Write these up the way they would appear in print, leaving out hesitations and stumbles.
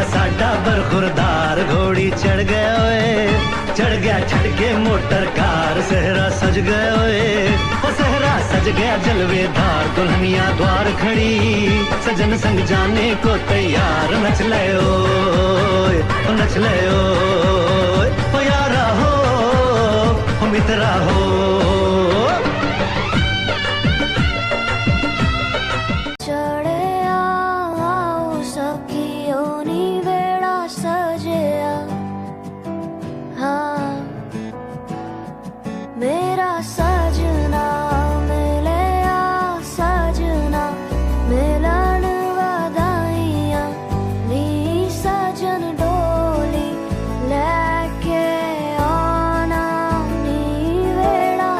साडा बरखुरदार घोड़ी चढ़ गया ओए, चढ़ गया छड़ के मोटर कार, सहरा सज गया ओए, ओ सहरा सज गया जलवेदार, दुल्हनिया द्वार खड़ी, सजन संग जाने को तैयार, नच ले ओए, ओ नच ले ओए, ओ यारा हो, ओ मित्रा हो। मेरा सजना मिले आ सजना मिलन वदाइयां नी सजन डोली लेके आना नी वेड़ा।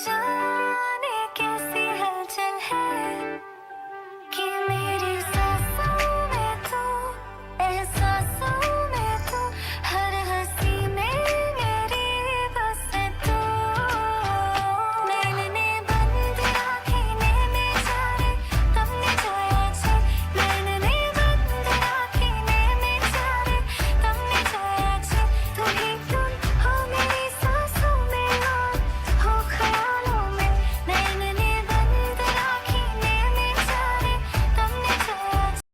जाने कैसी हलचल है कि मेरी सांसों में तू, एहसासों में तू, हर हंसी में मेरी बसे तू। मैंने बंद आँखें ने चाहे तमने जाया छे, मैंने बंद आँखें ने चाहे तमने जाया छे। तू ही तुम हो मेरी सांसों में और हो ख्यालों में, मैंने बंद आँखें ने चाहे तमने जाया छे।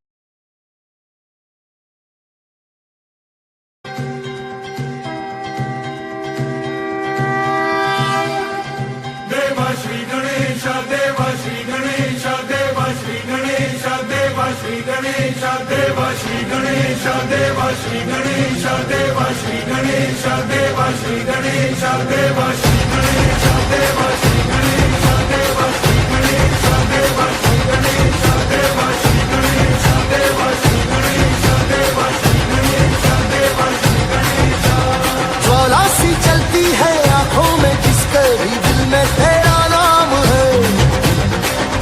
देवा श्री गणेश देवा श्री गणेश देवा श्री गणेश देवा श्री गणेश देवा श्री गणेश देवा श्री गणेश देवा श्री गणेश देवा श्री गणेश देवा श्री गणेश देवा श्री गणेश देवा श्री गणेश देवा श्री गणेश देवा श्री गणेश देवा श्री गणेश देवा श्री गणेश देवा श्री गणेश। ज्वाला सी चलती है आंखों में जिसके भी दिल में तेरा नाम है,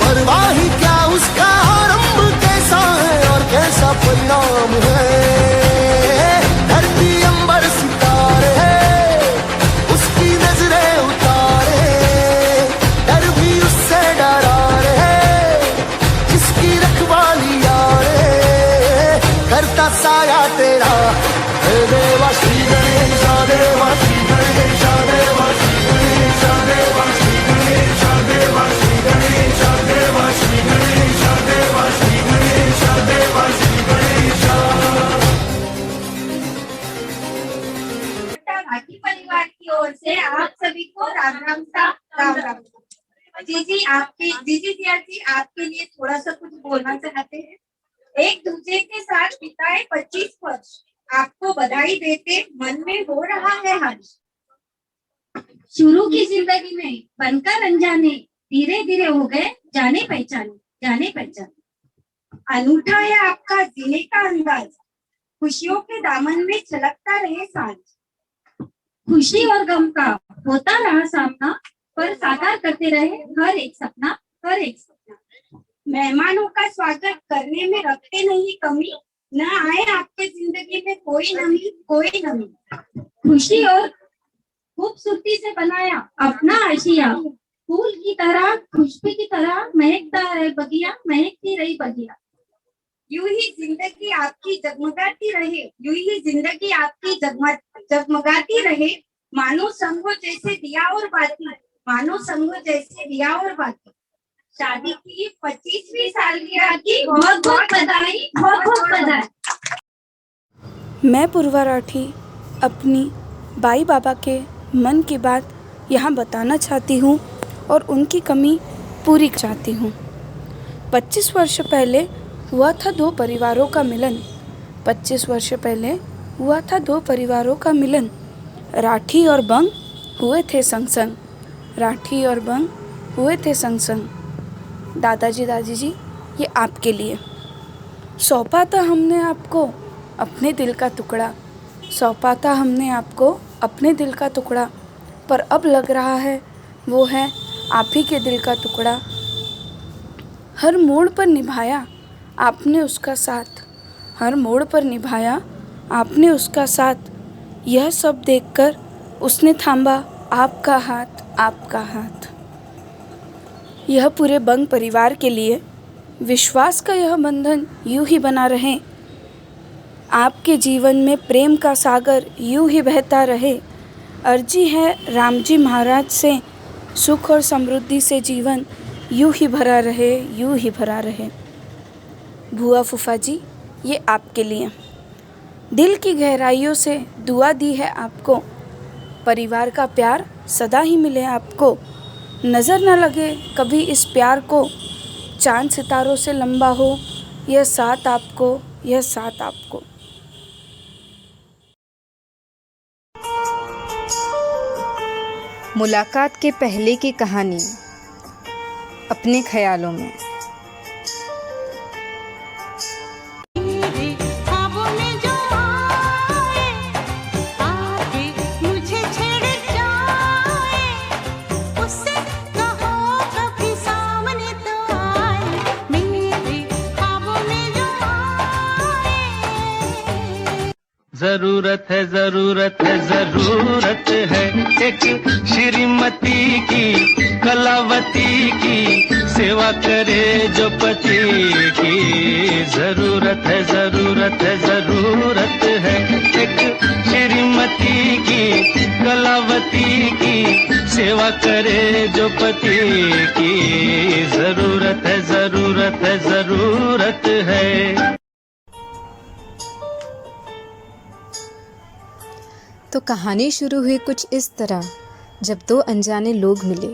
परवाही क्या उसका आरंभ कैसा है और कैसा परिणाम है। धरती अंबर सितारे उसकी नजरें उतारे, डर भी उससे डरा रे जिसकी रखवाली यारे, करता साया तेरा हे देवा श्री गणेश देवा श्री गणेश देवा श्री गणेश देवा श्री गणेश देवा श्री गणेश देवा श्री गणेश देवा श्री गणेश देवा श्री गणेश। राठी परिवार की ओर से आप सभी को राम राम सा राम राम। जी आपके लिए थोड़ा सा कुछ बोलना चाहते हैं। एक दूसरे के साथ बिताए 25 वर्ष, आपको बधाई देते मन में हो रहा है हर्ष। शुरू की जिंदगी में बनकर अनजाने, धीरे धीरे हो गए जाने पहचाने। अनूठा है आपका जीने का अंदाज, खुशियों के दामन में छलकता रहे सांझ। खुशी और गम का होता रहा सामना, पर साकार करते रहे हर एक सपना। मेहमानों का स्वागत करने में रखते नहीं कमी, न आए आपके जिंदगी में कोई नमी। खुशी और खूबसूरती से बनाया अपना आशिया, फूल की तरह खुशबू की तरह महकती रही बगिया। यूं ही जिंदगी आपकी जगमगाती रहे, मानो संगो जैसे दिया और बाती। शादी की 25वीं सालगिरह की बहुत बहुत बधाई। मैं पूर्वा राठी अपनी बाई बाबा के मन की बात यहाँ बताना चाहती हूँ और उनकी कमी पूरी चाहती हूँ। 25 वर्ष पहले हुआ था दो परिवारों का मिलन। 25 वर्ष पहले हुआ था दो परिवारों का मिलन। राठी और बंग हुए थे संग संग। दादाजी दादी जी, ये आपके लिए सौंपा था हमने आपको अपने दिल का टुकड़ा, पर अब लग रहा है वो है आप ही के दिल का टुकड़ा। हर मोड़ पर निभाया आपने उसका साथ, यह सब देखकर उसने थामा आपका हाथ। यह पूरे बंग परिवार के लिए विश्वास का यह बंधन यूं ही बना रहे। आपके जीवन में प्रेम का सागर यूं ही बहता रहे। अर्जी है राम जी महाराज से, सुख और समृद्धि से जीवन यूं ही भरा रहे, यूं ही भरा रहे। बुआ फूफा जी, ये आपके लिए दिल की गहराइयों से दुआ दी है आपको। परिवार का प्यार सदा ही मिले आपको। नज़र न लगे कभी इस प्यार को, चांद सितारों से लंबा हो यह साथ आपको, यह साथ आपको। मुलाकात के पहले की कहानी अपने ख्यालों में। जरूरत है जरूरत है जरूरत है एक श्रीमती की, कलावती की, सेवा करे जो पति की। जरूरत है जरूरत है जरूरत है एक श्रीमती की, कलावती की, सेवा करे जो पति की। जरूरत है जरूरत है जरूरत है। तो कहानी शुरू हुई कुछ इस तरह। जब दो अनजाने लोग मिले,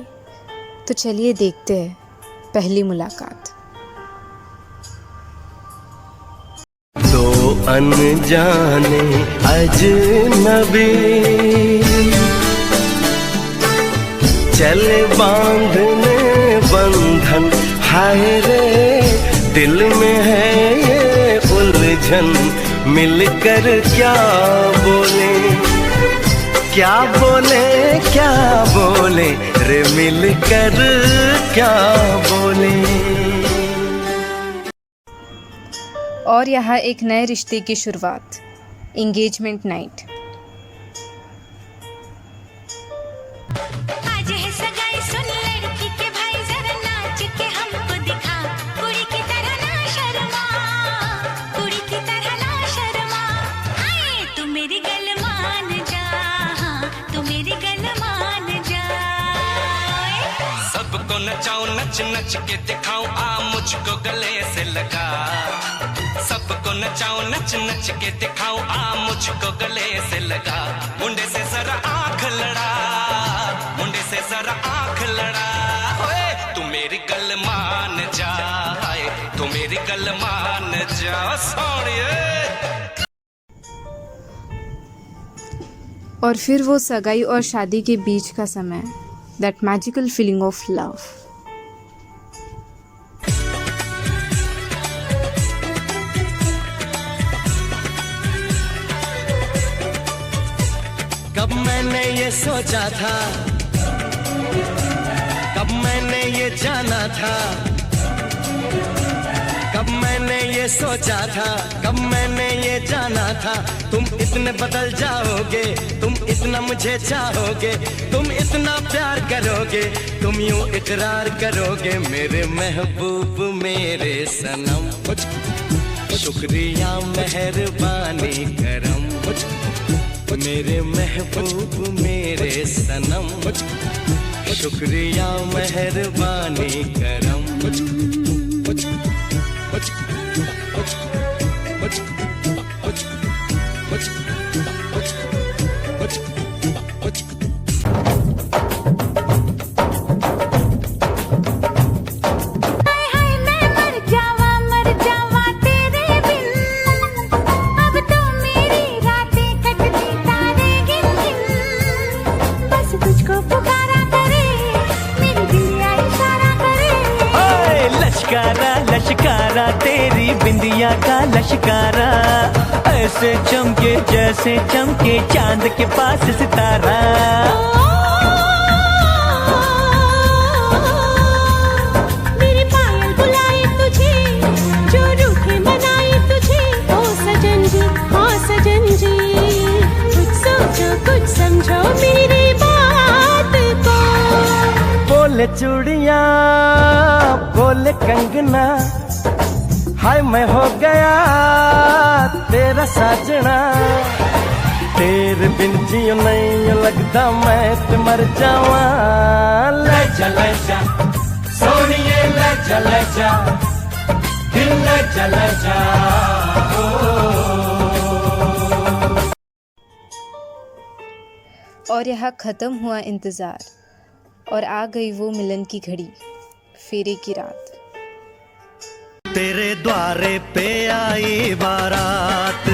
तो चलिए देखते हैं पहली मुलाकात। दो अनजाने अजनबी चले बांधने बंधन, हाय रे दिल में है ये उलझन। मिलकर क्या बोले, क्या बोले, क्या बोले रे, मिलकर क्या बोले। और यहाँ एक नए रिश्ते की शुरुआत, एंगेजमेंट नाइट। आज है सगाई, सुन लड़की के भाई, जरा नाच के हमको दिखा। कुड़ी की तरह ना शर्मा, कुड़ी की तरह ना शर्मा। आए तू मेरी गल मान जा, तू मेरी गल मान जा। सबको नचाऊं, नच नच के दिखाऊं, आ मुझको गले से लगा। सबको नचाऊं, नच नच के दिखाऊं, आ मुझको गले से लगा। मुंडे से जरा आंख लड़ा, मुंडे से जरा आंख लड़ा। ओए तू मेरी गल मान जा, तू मेरी गल मान जा सोनिए। और फिर वो सगाई और शादी के बीच का समय, that magical feeling of love. कब मैंने ये सोचा था, कब मैंने ये जाना था, कब मैंने ये सोचा था, कब मैंने ये जाना था। तुम इतने बदल जाओगे, तुम इतना मुझे चाहोगे, तुम इतना प्यार करोगे, तुम यूं इकरार करोगे मेरे महबूब मेरे सनम। शुक्रिया मेहरबानी करम, मेरे महबूब मेरे सनम। शुक्रिया मेहरबानी करम। लश्कारा तेरी बिंदिया का लश्कारा, ऐसे चमके जैसे चमके चांद के पास सितारा। मेरी पायल बुलाए तुझे, जो रूठे मनाए तुझे। ओ सजन जी, ओ सजन जी, कुछ सोचो कुछ समझो मेरी बात को। बोले चूड़िया, बोले कंगना, हाय मैं हो गया तेरा साजना, तेरे बिन जियो नहीं लगता मैं ते मर जावा। ले जा सोनिए ले जा दिल ले जा और यहाँ ख़त्म हुआ इंतज़ार और आ गई वो मिलन की घड़ी, फेरे की रात। तेरे द्वारे पे आई बारात,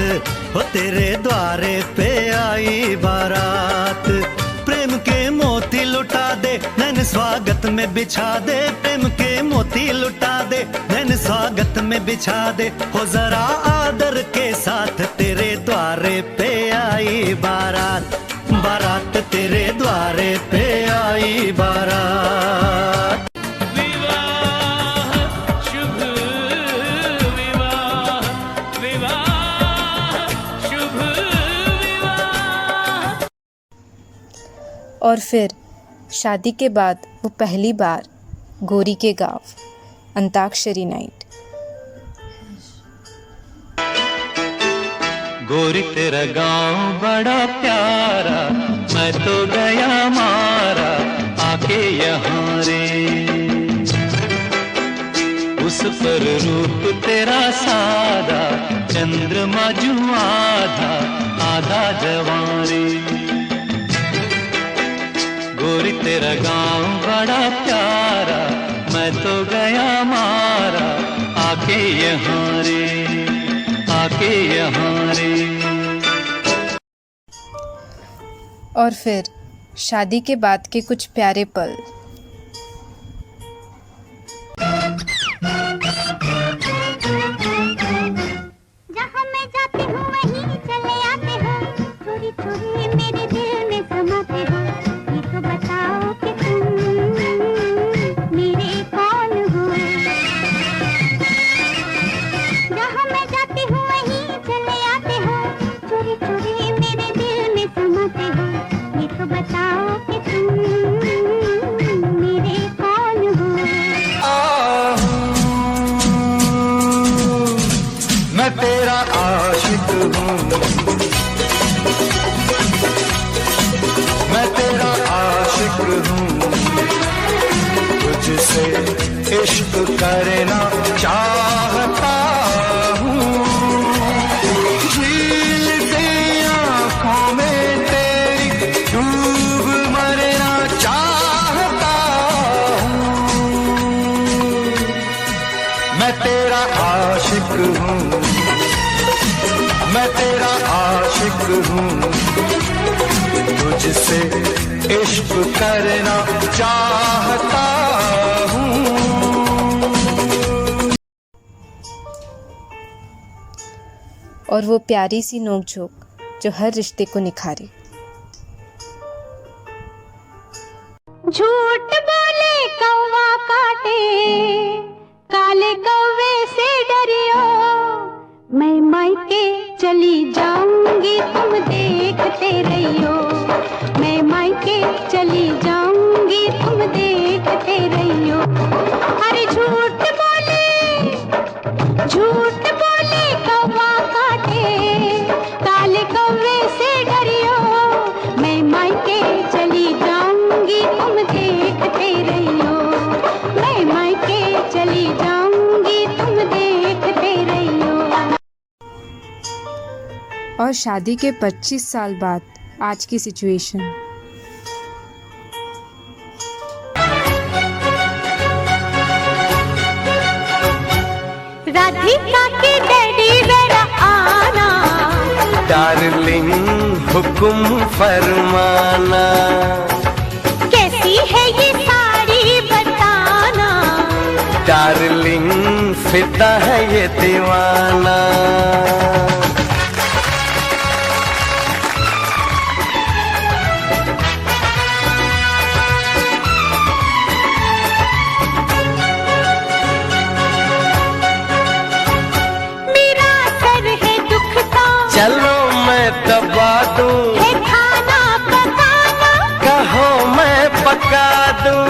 हो तेरे द्वारे पे आई बारात। प्रेम के मोती लुटा दे नैन स्वागत में बिछा दे, प्रेम के मोती लुटा दे नैन स्वागत में बिछा दे। हो जरा आदर के साथ तेरे द्वारे पे आई बारात, बारात तेरे द्वारे पे आई बारात। और फिर शादी के बाद वो पहली बार गोरी के गाँव अंताक्षरी नाइट। गोरी तेरा गांव बड़ा प्यारा, मैं तो गया मारा आके यहाँ रे। उस पर रूप तेरा सादा, चंद्रमा जू आधा आधा जवां रे। गोरी तेरा गांव बड़ा प्यारा, मैं तो गया मारा आके यहाँ रे, आके यहाँ रे। और फिर शादी के बाद के कुछ प्यारे पल। जहाँ मैं जाती हूँ वहीं चले आते हो, चोरी चोरी मेरे दिल में समाते हो। ये तो बताओ कि तुम मेरे कौन हो। जहाँ मैं जाती हूँ वहीं चले आते हो, चोरी चोरी मेरे दिल में समाते हो। ये तो बताओ कि तुम मेरे कौन हो। मैं तेरा आशिक हूँ, मैं तेरा आशिक हूँ। तुझसे इश्क करना चाहता हूँ। झील के आँखों में तेरी डूब मरना चाहता हूँ। मैं तेरा आशिक हूँ, मैं तेरा आशिक हूँ। तुझसे इश्क करना चाहता हूँ। और वो प्यारी सी नोकझोंक जो हर रिश्ते को निखारे। झूठ बोले कौवा काटे, काले कौवे से डरियो। मैं मायके चली जाऊंगी तुम देखते रहियो। मैं मायके चली जाऊंगी तुम देखते रहियो। अरे झूठ बोले कौवा काटे, काले कौवे से डरियो। मैं मायके चली जाऊंगी तुम देखते रहियो। मैं मायके चली जाऊंगी तुम देखते रहियो। और शादी के 25 साल बाद आज की सिचुएशन। राधिका के डैडी जरा आना। डार्लिंग हुक्म फरमाना, कैसी है ये साड़ी बताना। डार्लिंग फिदा है ये दीवाना। मेरा सर है दुखता, चलो मैं दबा दूं, है खाना पकाना। कहो मैं पका दूं।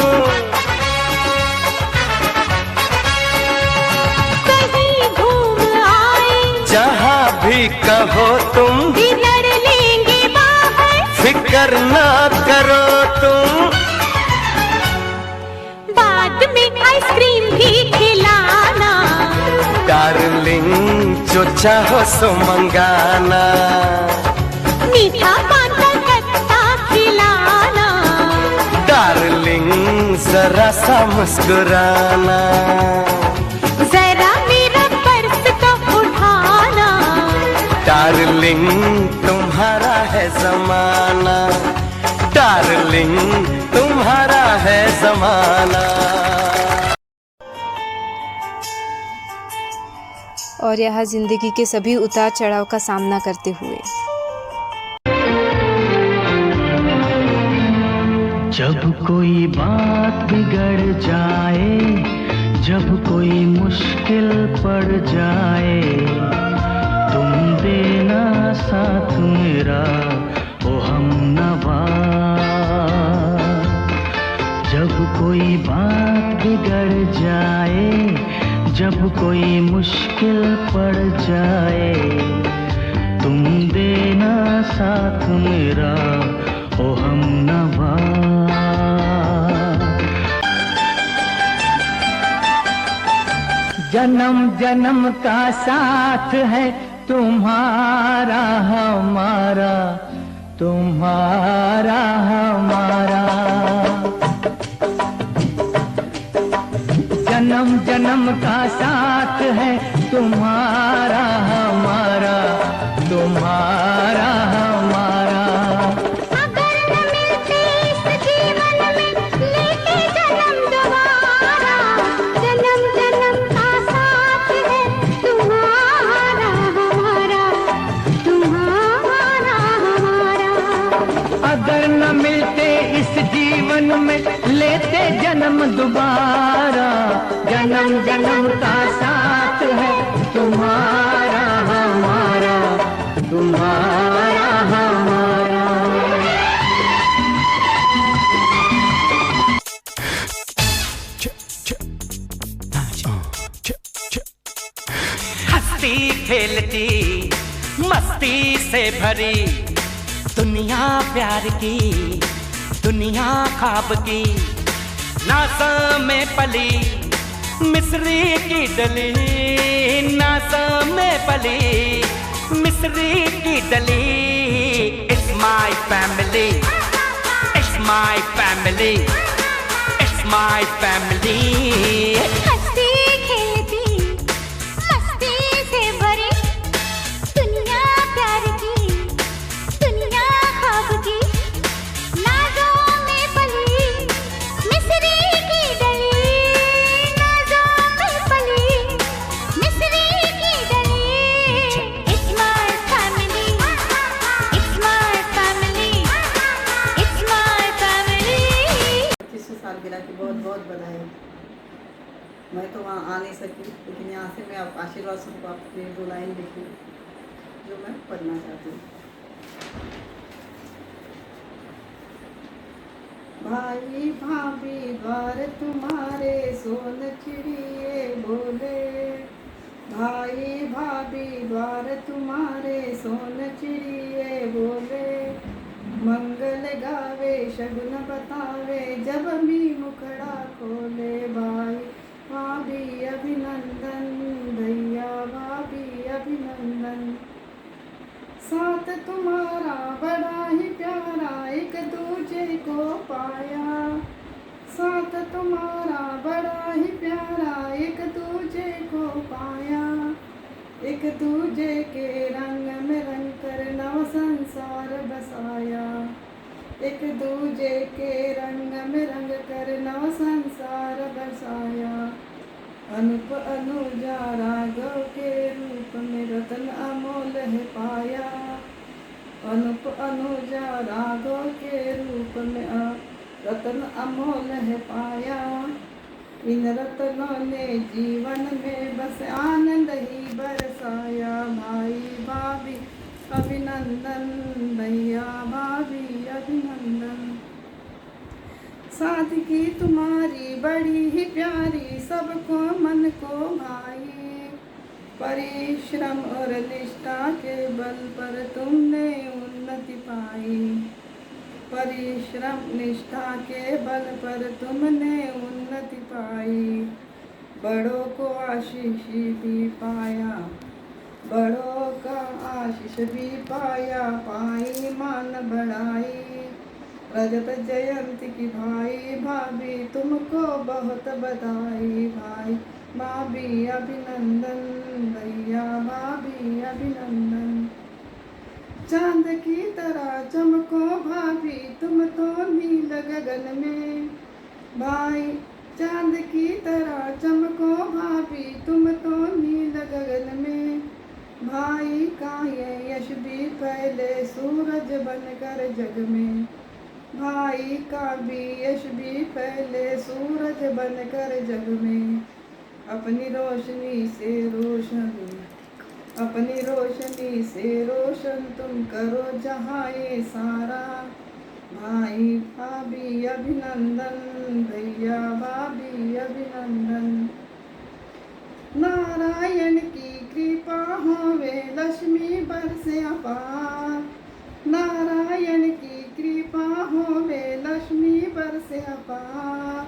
कहीं जहाँ भी कहो तुम बिगड़ लेंगे बाहर, फिक्र ना करो तुम, बाद में आइसक्रीम भी खिलाना, डार्लिंग जो चाहो सो मंगाना, मीठा पान कलकत्ता खिलाना, डार्लिंग जरा सा मुस्कुराना, जरा मेरा पर्स तो उठाना, डार्लिंग तुम्हारा है जमाना, डार्लिंग तुम्हारा है जमाना। और यहाँ ज़िंदगी के सभी उतार चढ़ाव का सामना करते हुए जब कोई बात बिगड़ जाए, जब कोई मुश्किल पड़ जाए, तुम देना साथ मेरा ओ हमनवा। जब कोई बात बिगड़ जाए, जब कोई मुश्किल पड़ जाए, तुम देना साथ मेरा ओ हमनवा। जन्म जन्म का साथ है तुम्हारा हमारा, तुम्हारा हमारा। जन्म जन्म का साथ है तुम्हारा हमारा, तुम्हारा हमारा। अगर न मिलते इस जीवन में लेते जन्म दोबारा, जन्म जन्म का साथ है तुम्हारा हमारा, तुम्हारा हमारा। अगर न मिलते इस जीवन में लेते जन्म दोबारा, जन्म जन्म का साथ है तुम्हारा हमारा, तुम्हारा हमारा। हंसती खेलती मस्ती से भरी दुनिया प्यार की, दुनिया ख्वाब की, नासा में पली मिस्री की डली, नासा में पली मिस्री की डली। It's my family, it's my family, it's my family। हंसती खेलती मस्ती से भरी दुनिया प्यार की, दुनिया ख्वाब की, नाज़ों में पली मिस्री की डली, नाज़ों में पली मिस्री की डली। It's my family, it's my family, it's my family। 25वीं सालगिरह की बहुत बहुत बधाई। मैं तो वहाँ आ नहीं सकी, लेकिन यहाँ से मैं आप आशीर्वाद स्वरूप आपके 2 लाइन लिखी जो मैं पढ़ना चाहती हूँ। भाई भाभी द्वार तुम्हारे सोन चिड़िए बोले, भाई भाभी द्वार तुम्हारे सोन चिड़िए बोले, मंगल गावे शगुन बतावे जब भी मुखड़ा खोले। भाई भाभी अभिनंदन, भैया भाभी अभिनंदन, साथ तुम्हारा बड़ा ही प्यारा एक दूजे को पाया, साथ तुम्हारा बड़ा ही प्यारा एक दूजे को पाया, एक दूजे के रंग में रंग कर नव संसार बसाया, एक दूजे के रंग में रंग कर नव संसार बसाया। अनुप अनुजा राघव के रूप में रतन अमोल है पाया, अनुप अनुजा राघव के रूप में रतन अमोल है पाया। इन रत्नों ने जीवन में बस आनंद ही बरसाया। भाई भाभी अभिनंदन, भैया भाभी अभिनंदन, सादगी तुम्हारी बड़ी ही प्यारी सबको मन को भाई, परिश्रम और निष्ठा के बल पर तुमने उन्नति पाई। परिश्रम निष्ठा के बल पर तुमने उन्नति पाई। बड़ों को आशीष भी पाया, बड़ों का आशीष भी पाया, पाई मान बढ़ाई। रजत जयंती की भाई भाभी तुमको बहुत बधाई। भाई भाभी अभिनंदन, भैया भाभी अभिनंदन। चांद की तरह चमको भाभी तुम तो नील गगन में। भाई चांद की तरह चमको भाभी तुम तो नील गगन में। भाई का ये यश भी फैले सूरज बनकर जग में। भाई का भी यश भी फैले सूरज बनकर जग में। अपनी रोशनी से रोशन, अपनी रोशनी से रोशन तुम करो जहाँ ये सारा। भाई भाभी अभिनंदन, भैया भाभी अभिनंदन। नारायण की कृपा होवे लक्ष्मी बरसे अपार। नारायण की कृपा होवे लक्ष्मी बरसे अपार।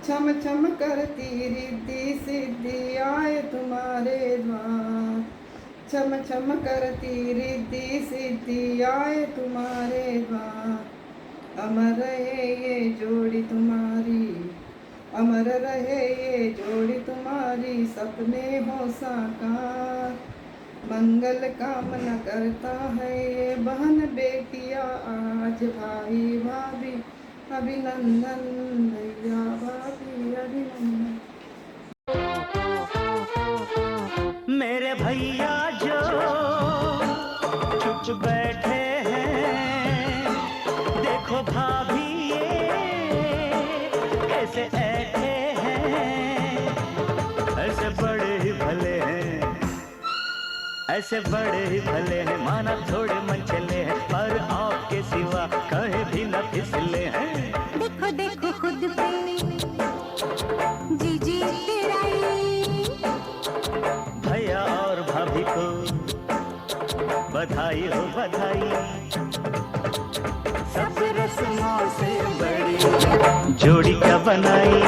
छम छम करती रिद्धि सिद्धि आए तुम्हारे द्वार। छम छम करती रिद्धि सिद्धि आए तुम्हारे द्वार। अमर रहे ये जोड़ी तुम्हारी, अमर रहे ये जोड़ी तुम्हारी, सपने हो साकार। मंगल कामना करता है ये बहन बेटियाँ आज। भाई भाभी अभिनंदन, भैया भाभी अभिनंदन। मेरे भैया जो चुप बैठे हैं, देखो भाभी ये कैसे ऐठे हैं। ऐसे बड़े ही भले हैं, ऐसे बड़े ही भले हैं, माना थोड़े मनचले हैं, पर आपके सिवा कहीं भी न फिसले हैं। देखो देखो खुद पे जीजी तेराई। भैया और भाभी को बधाई हो बधाई। सब रस्मों से बड़ी जोड़ी क्या बनाई।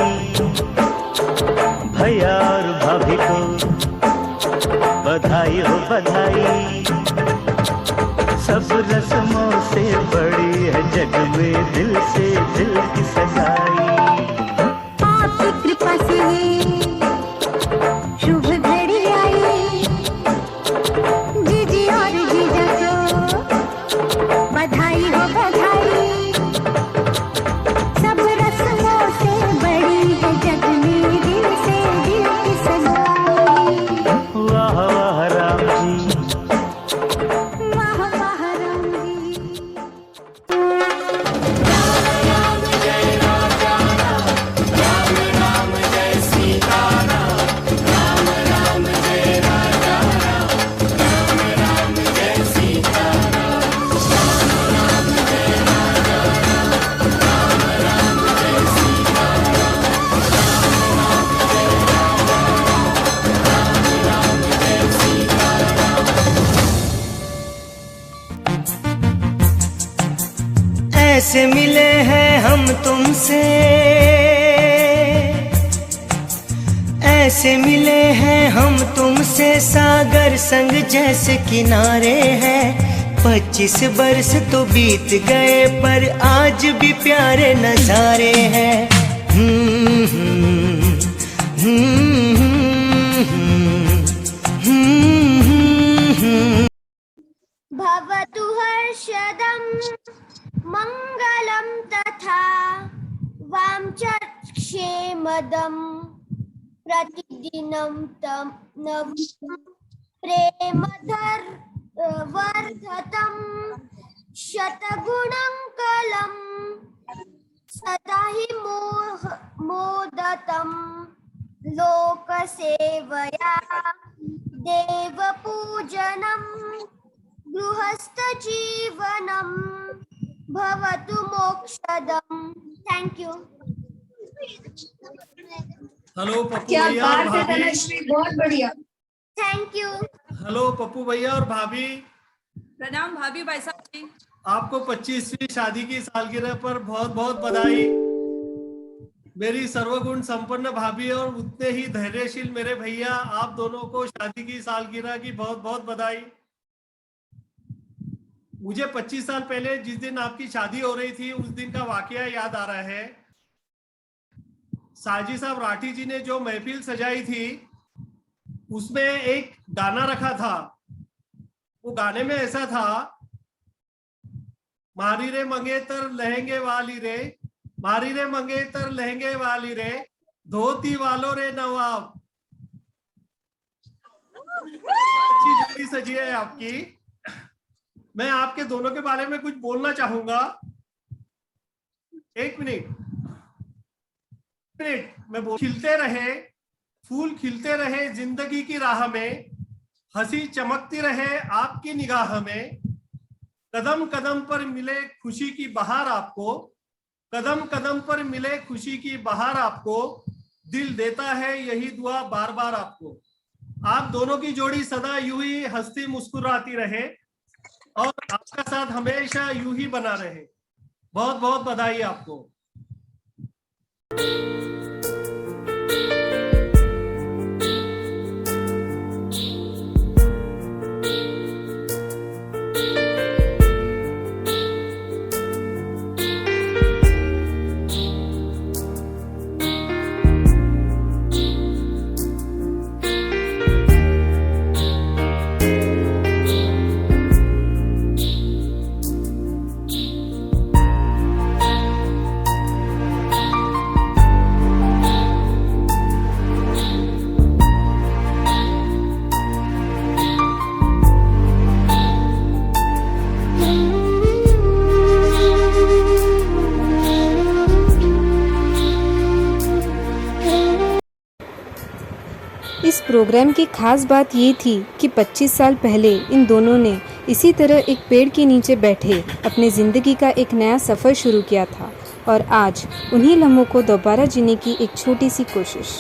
भैया और भाभी को बधाई हो बधाई। सब रस्मों से बड़ी है जग में दिल से दिल की सगाई। आपकी कृपा से शुभ घड़ी आई। जीजी और जीजा को बधाई हो बधाई। सब रस्मों से बड़ी है जग में दिल से दिल की सगाई। वाह वाह राम जी, वाह वाह राम जी। ऐसे मिले हैं हम तुमसे, ऐसे मिले हैं हम तुमसे, सागर संग जैसे किनारे हैं। 25 बरस तो बीत गए पर आज भी प्यारे नजारे हैं। भवतु हर्षदं मङ्गलं तथा वाञ्छेमदं प्रतिदिनं तं नवं प्रेमधर वर्धतं शतगुणं कलं सदा हि मोदतं लोकसेवया देवपूजनं गृहस्थजीवनं भवतु मोक्षदम्। Thank you. हेलो पप्पू क्या भैया और बात है भाभी। तनुश्री, बहुत बढ़िया। Thank you. हेलो पप्पू भैया और भाभी, प्रणाम भाभी भाई साहब जी। आपको 25वीं शादी की सालगिरह पर बहुत बहुत बधाई। मेरी सर्वगुण संपन्न भाभी और उतने ही धैर्यशील मेरे भैया, आप दोनों को शादी की सालगिरह की बहुत बहुत बधाई। मुझे 25 साल पहले जिस दिन आपकी शादी हो रही थी उस दिन का वाकया याद आ रहा है। साजी साहब राठी जी ने जो महफिल सजाई थी उसमें एक गाना रखा था। वो गाने में ऐसा था, मारी रे मंगेतर लहंगे वाली रे, मारी रे मंगेतर लहंगे वाली रे, धोती वालों रे नवाब। अच्छी जोड़ी सजी है आपकी। मैं आपके दोनों के बारे में कुछ बोलना चाहूंगा। एक मिनट खिलते रहे फूल, खिलते रहे जिंदगी की राह में, हंसी चमकती रहे आपकी निगाह में, कदम कदम पर मिले खुशी की बहार आपको, कदम कदम पर मिले खुशी की बहार आपको, दिल देता है यही दुआ बार बार आपको। आप दोनों की जोड़ी सदा यूं ही हंसती मुस्कुराती रहे और आपका साथ हमेशा यूं ही बना रहे। बहुत बहुत बधाई आपको। इस प्रोग्राम की खास बात ये थी कि 25 साल पहले इन दोनों ने इसी तरह एक पेड़ के नीचे बैठे अपनी ज़िंदगी का एक नया सफ़र शुरू किया था और आज उन्हीं लम्हों को दोबारा जीने की एक छोटी सी कोशिश।